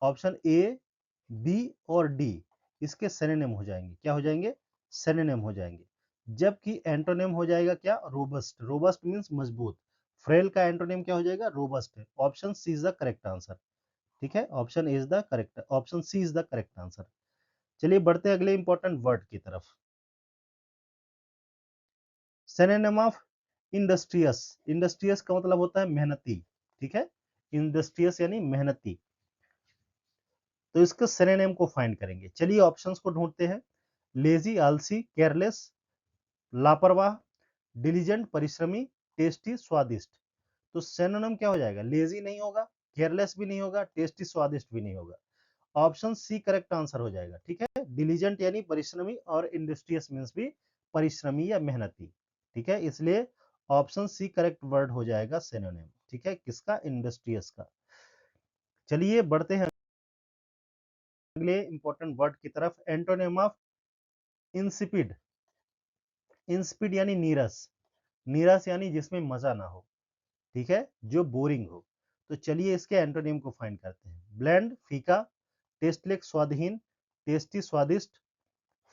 ऑप्शन ए बी और डी इसके सिनोनिम हो जाएंगे, क्या हो जाएंगे, सिनोनिम हो जाएंगे। जबकि एंटोनिम हो जाएगा क्या, रोबस्ट, रोबस्ट मींस मजबूत, फ्रेल का एंटोनिम क्या हो जाएगा, रोबस्ट है। Option C is the correct answer, ठीक है, option is the correct, option C is the correct answer. चलिए बढ़ते हैं अगले इंपॉर्टेंट वर्ड की तरफ। सिनोनिम ऑफ इंडस्ट्रियस, इंडस्ट्रियस का मतलब होता है मेहनती, ठीक है, इंडस्ट्रियस यानी मेहनती। तो इसके सिनोनिम को फाइंड करेंगे, चलिए ऑप्शंस को ढूंढते हैं। लेजी, आलसी, केयरलेस, लापरवाह, डिलीजेंट परिश्रमी, टेस्टी स्वादिष्ट। तो सिनोनिम क्या हो जाएगा, लेजी नहीं होगा, केयरलेस भी नहीं होगा, टेस्टी स्वादिष्ट भी नहीं होगा। ऑप्शन सी करेक्ट आंसर हो जाएगा, ठीक है। डिलीजेंट यानी परिश्रमी और इंडस्ट्रियस मींस भी परिश्रमी या मेहनती, ठीक है, इसलिए ऑप्शन सी करेक्ट वर्ड हो जाएगा सिनोनिम, ठीक है, किसका, इंडस्ट्रियस का। चलिए बढ़ते हैं अगले इंपॉर्टेंट वर्ड की तरफ, एंटोनिम ऑफ इंसिपिड, इंसिपिड यानी नीरस, नीरस यानी जिसमें मजा ना हो, ठीक है, जो बोरिंग हो। तो चलिए इसके एंटोनिम को फाइंड करते हैं। ब्लेंड फीका, टेस्टलेस स्वादहीन, टेस्टी स्वादिष्ट,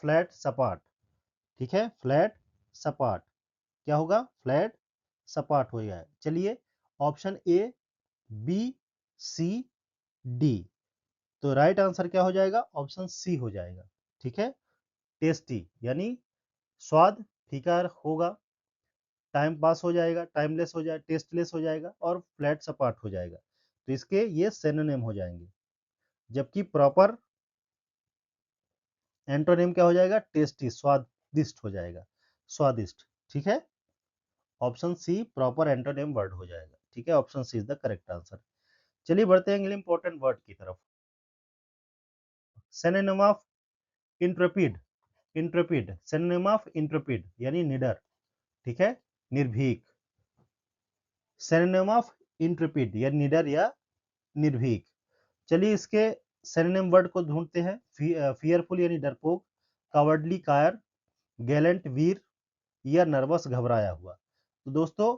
फ्लैट सपाट, ठीक है, फ्लैट सपाट, क्या होगा, फ्लैट सपाट हो गया है। चलिए option A B C D, तो राइट आंसर क्या हो जाएगा, ऑप्शन सी हो जाएगा, ठीक है। टेस्टी यानी स्वाद फीका होगा, टाइम पास हो जाएगा, टाइमलेस हो जाएगा, टेस्टलेस हो जाएगा और फ्लैट सपाट हो जाएगा, तो इसके ये सिनोनिम हो जाएंगे। जबकि प्रॉपर एंटोनिम क्या हो जाएगा, टेस्टी स्वादिष्ट हो जाएगा, स्वादिष्ट, ठीक है। Option C proper antonym word हो जाएगा, ठीक है, option C is the correct answer. चलिए बढ़ते हैं अगले इंपॉर्टेंट वर्ड की तरफ। Synonym of intrepid, intrepid, synonym of intrepid यानी निडर, ठीक है, निर्भीक। सिनोनिम ऑफ इंट्रेपिड या निडर या निर्भीक। चलिए इसके सिनोनिम वर्ड को ढूंढते हैं। फियरफुल यानी डरपोक, कावर्डली कायर, गैलेंट वीर या नर्वस घबराया हुआ। तो दोस्तों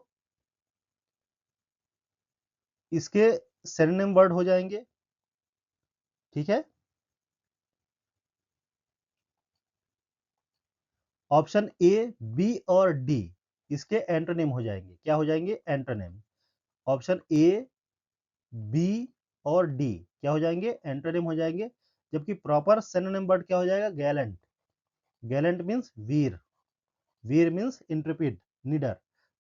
इसके सिनोनिम वर्ड हो जाएंगे, ठीक है। ऑप्शन ए बी और डी इसके एंटोनिम हो जाएंगे, क्या हो जाएंगे, एंटोनिम। ऑप्शन ए बी और डी क्या हो जाएंगे, एंटोनिम हो जाएंगे। जबकि प्रॉपर सिनोनिम वर्ड क्या हो जाएगा, गैलेंट, गैलेंट मींस वीर, वीर मींस इंट्रेपिड, निडर।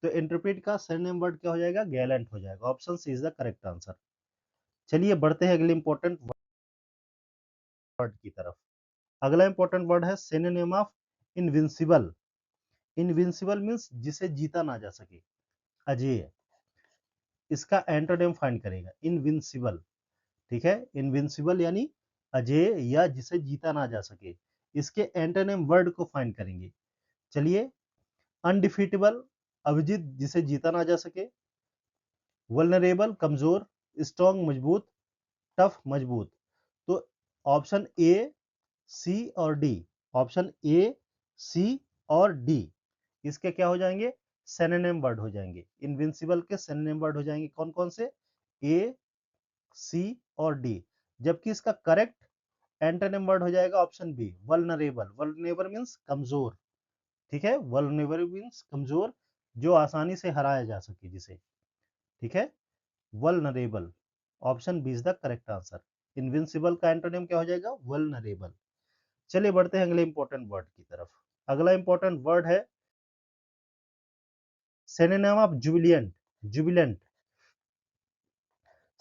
तो इंट्रेपिड का सिनोनिम वर्ड क्या हो जाएगा, गैलेंट हो जाएगा, option C is the correct answer. चलिए बढ़ते हैं अगले इंपॉर्टेंट वर्ड की तरफ। अगला इंपॉर्टेंट वर्ड है synonym of invincible, invincible means जिसे जीता ना जा सके, अजेय। इसका एंटोनिम फाइंड करेगा, इनविंसिबल, ठीक है, इनविंसिबल यानी अजेय या जिसे जीता ना जा सके। इसके एंटोनिम वर्ड को फाइंड करेंगे। चलिए, अनडिफीटेबल अविजित जिसे जीता ना जा सके, वल्नरेबल कमजोर, स्ट्रॉन्ग मजबूत, टफ मजबूत। तो ऑप्शन ए सी और डी, ऑप्शन ए सी और डी इसके क्या हो जाएंगे, सिनोनिम वर्ड हो जाएंगे। इनविंसिबल के सिनोनिम वर्ड हो जाएंगे कौन कौन से, ए सी और डी। जबकि इसका करेक्ट एंटोनिम वर्ड हो जाएगा option B, vulnerable, vulnerable means कमजोर, ठीक है, वल्नरेबल मींस कमजोर, जो आसानी से हराया जा सके जिसे, ठीक है, vulnerable. Option B is the correct answer. Invincible का एंटोनिम क्या हो जाएगा, वल्नरेबल। चलिए बढ़ते हैं अगले इंपॉर्टेंट वर्ड की तरफ। अगला इंपॉर्टेंट वर्ड है synonym of Jubilant, Jubilant,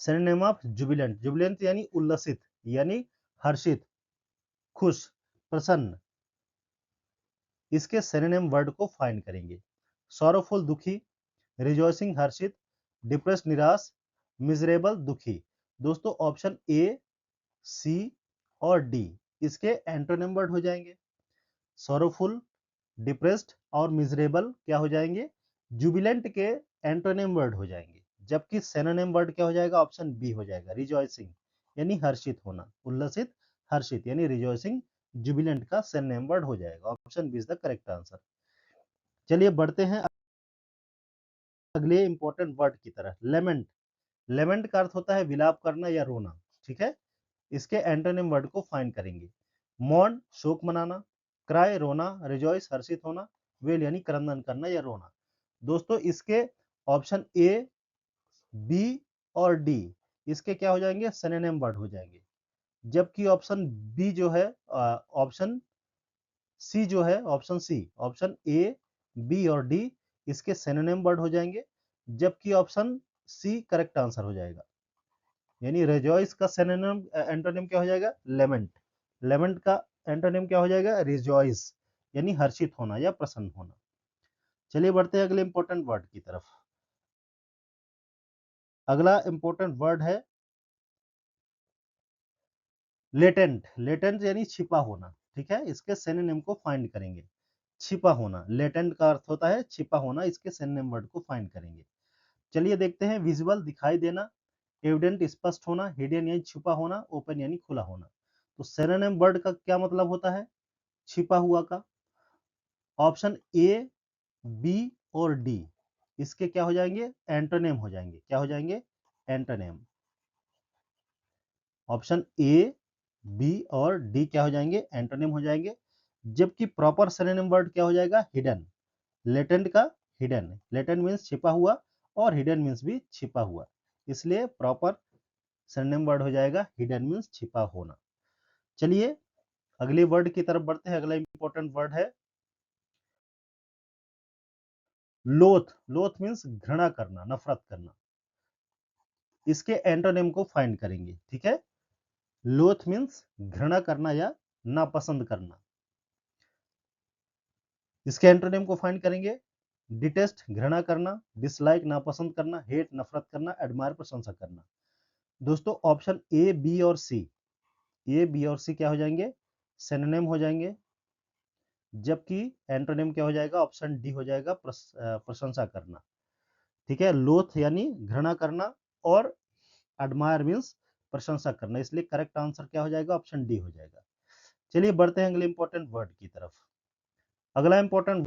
synonym of Jubilant, Jubilant यानी उल्लसित, यानी हर्षित, खुश, प्रसन्न। इसके सिनोनिम वर्ड को फाइंड करेंगे। सॉरोफुल दुखी, रिजॉइसिंग हर्षित, डिप्रेस निराश, मिजरेबल दुखी। दोस्तों ऑप्शन ए, सी और डी इसके एंटोनिम वर्ड हो जाएंगे। सॉरोफुल, डिप्रेस्ड और मिजरेबल क्या हो जाएंगे? जुबिलेंट के एंटोनिम वर्ड हो जाएंगे। जबकि सिनोनिम वर्ड क्या हो जाएगा? ऑप्शन बी हो जाएगा, रिजॉइसिंग यानी हर्षित होना, उल्लसित, हर्षित यानी रिजॉइसिंग जुबिलेंट का सिनोनिम वर्ड हो जाएगा। Option B is the correct answer. चलिए बढ़ते हैं अगले इंपॉर्टेंट वर्ड की तरफ। लेमेंट, लेमेंट का अर्थ होता है विलाप करना या रोना, ठीक है। इसके एंटोनिम वर्ड को फाइंड करेंगे। मौन, शोक मनाना, क्राई, रोना, रिजॉइस, हर्षित होना, वेल यानी क्रंदन करना या रोना। दोस्तों इसके ऑप्शन ए, बी और डी इसके क्या हो जाएंगे? सिनोनिम वर्ड हो जाएंगे। जबकि ऑप्शन बी जो है, ऑप्शन सी जो है, option C, option A, B और डी इसके सिनोनिम वर्ड हो जाएंगे। जबकि ऑप्शन सी करेक्ट आंसर हो जाएगा। यानी रिजॉइस का सिनोनिम एंटोनिम क्या हो जाएगा? लेमेंट। लेमेंट का एंटोनिम क्या हो जाएगा? रिजॉइस यानी हर्षित होना या प्रसन्न होना। चलिए बढ़ते हैं अगले इंपॉर्टेंट वर्ड की तरफ। अगला इंपॉर्टेंट वर्ड है लेटेंट। लेटेंट यानी छिपा होना, ठीक है। इसके सिनोनिम को फाइंड करेंगे। छिपा होना, लेटेंट का अर्थ होता है छिपा होना। इसके सिनोनिम वर्ड को फाइंड करेंगे। चलिए देखते हैं। विजुअल दिखाई देना, एविडेंट स्पष्ट होना, हिडन यानी छुपा होना, ओपन यानी खुला होना। तो सिनोनिम वर्ड का क्या मतलब होता है? छिपा हुआ का। ऑप्शन ए, बी और डी इसके क्या हो जाएंगे? एंटोनिम हो जाएंगे। क्या हो जाएंगे? एंटोनिम। ऑप्शन ए, बी और डी क्या हो जाएंगे? एंटोनिम हो जाएंगे। जबकि प्रॉपर सिनोनिम वर्ड क्या हो जाएगा? हिडन। लेटेंट का हिडन, लेटेंट मीन्स छिपा हुआ और हिडन मीन्स भी छिपा हुआ, इसलिए प्रॉपर सिनोनिम वर्ड हो जाएगा हिडन मीन्स छिपा होना। चलिए अगले वर्ड की तरफ बढ़ते हैं। अगला इंपॉर्टेंट वर्ड है लोथ। लोथ मीन्स घृणा करना, नफरत करना। इसके एंटोनिम को फाइंड करेंगे, ठीक है। लोथ मीन्स घृणा करना या नापसंद करना। इसके एंटोनिम को फाइंड करेंगे। डिटेस्ट घृणा करना, डिसलाइक नापसंद करना, हेट नफरत करना, एडमायर प्रशंसा करना। दोस्तों ऑप्शन ए, बी और सी, ए, बी और सी क्या हो जाएंगे? सिनोनिम हो जाएंगे। जबकि एंटोनिम क्या हो जाएगा? ऑप्शन डी हो जाएगा, प्रशंसा करना, ठीक है। लोथ यानी घृणा करना और एडमायर मीन्स प्रशंसा करना, इसलिए करेक्ट आंसर क्या हो जाएगा? ऑप्शन डी हो जाएगा। चलिए बढ़ते हैं अगले इंपॉर्टेंट वर्ड की तरफ। अगला इंपॉर्टेंट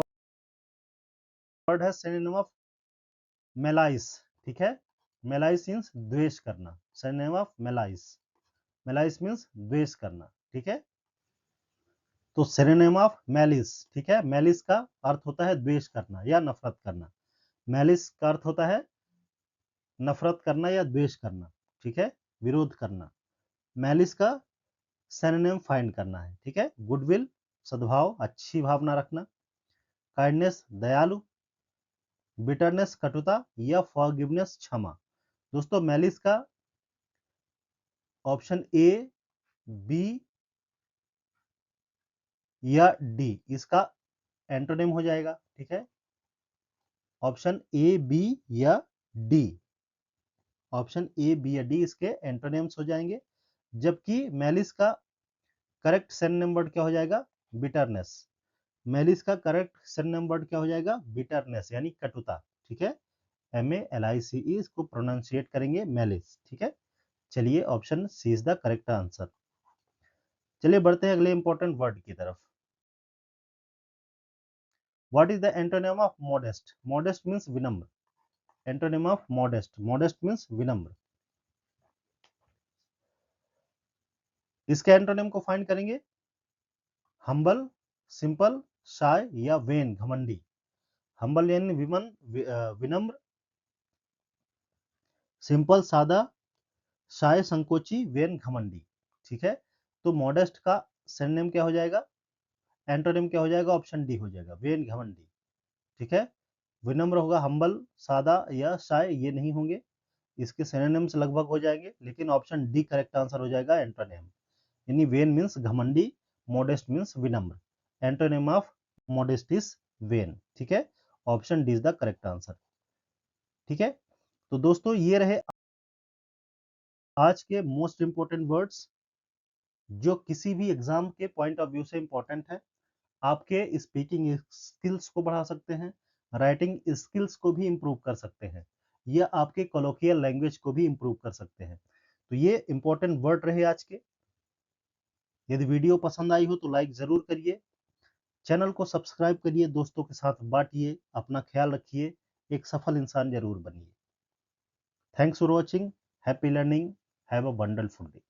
वर्ड है सिनोनिम ऑफ मेलाइस, ठीक है। मेलाइस मीन्स द्वेष करना। सिनोनिम ऑफ मेलाइस, मेलाइस मीन्स द्वेष करना, ठीक है। तो सिनोनिम ऑफ मेलिस, ठीक है। मेलिस का अर्थ होता है द्वेष करना या नफरत करना। मेलिस का अर्थ होता है नफरत करना या द्वेष करना, ठीक है, विरोध करना। मेलिस का सिनोनिम फाइंड करना है, ठीक है। गुडविल सद्भाव, अच्छी भावना रखना, काइंडनेस दयालु, बिटरनेस कटुता या फॉरगिवनेस क्षमा। दोस्तों मेलिस का ऑप्शन ए, बी या डी इसका एंटोनिम हो जाएगा, ठीक है। ऑप्शन ए, बी या डी, ऑप्शन ए, बी या डी इसके एंटोनिम्स हो जाएंगे। जबकि मेलिस का करेक्ट सिनोनिम वर्ड क्या हो जाएगा? बिटरनेस। मेलिस का करेक्ट सिनोनिम वर्ड क्या हो जाएगा? बिटरनेस यानी कटुता, ठीक है। MALICE इसको प्रोनाउंसिएट करेंगे मेलिस, ठीक है। चलिए option C is the correct answer. चलिए बढ़ते हैं अगले इंपॉर्टेंट वर्ड की तरफ। What is the antonym of modest? Modest means विनम्र। Antonym of modest, modest means विनम्र। इसके एंटोनिम को फाइंड करेंगे। हम्बल, सिंपल, शाय या वेन घमंडी। हम्बल यानी विनम्र, सिंपल सादा, शाय संकोची, वेन घमंडी, ठीक है। तो मॉडेस्ट का सिनोनिम क्या हो जाएगा? एंटोनिम क्या हो जाएगा? ऑप्शन डी हो जाएगा, वेन घमंडी, ठीक है। विनम्र होगा हम्बल, सादा या शाय ये नहीं होंगे। इसके सिनोनिम्स लगभग हो जाएंगे, लेकिन ऑप्शन डी करेक्ट आंसर हो जाएगा एंटोनिम। यानी वेन मीन्स घमंडी, मॉडेस्ट मीन्स विनम्र, antonym of modest is when. ठीक है, option D is the correct answer. ठीक है, तो दोस्तों ये रहे आज के मोस्ट इंपोर्टेंट वर्ड्स जो किसी भी एग्जाम के पॉइंट ऑफ व्यू से इंपॉर्टेंट है। आपके स्पीकिंग स्किल्स को बढ़ा सकते हैं, राइटिंग स्किल्स को भी इंप्रूव कर सकते हैं, या आपके कोलोकियल लैंग्वेज को भी इंप्रूव कर सकते हैं। तो ये इंपॉर्टेंट वर्ड रहे आज के। यदि वीडियो पसंद आई हो तो लाइक जरूर करिए, चैनल को सब्सक्राइब करिए, दोस्तों के साथ बांटिए, अपना ख्याल रखिए, एक सफल इंसान जरूर बनिए। Thanks for watching, happy learning, have a wonderful day.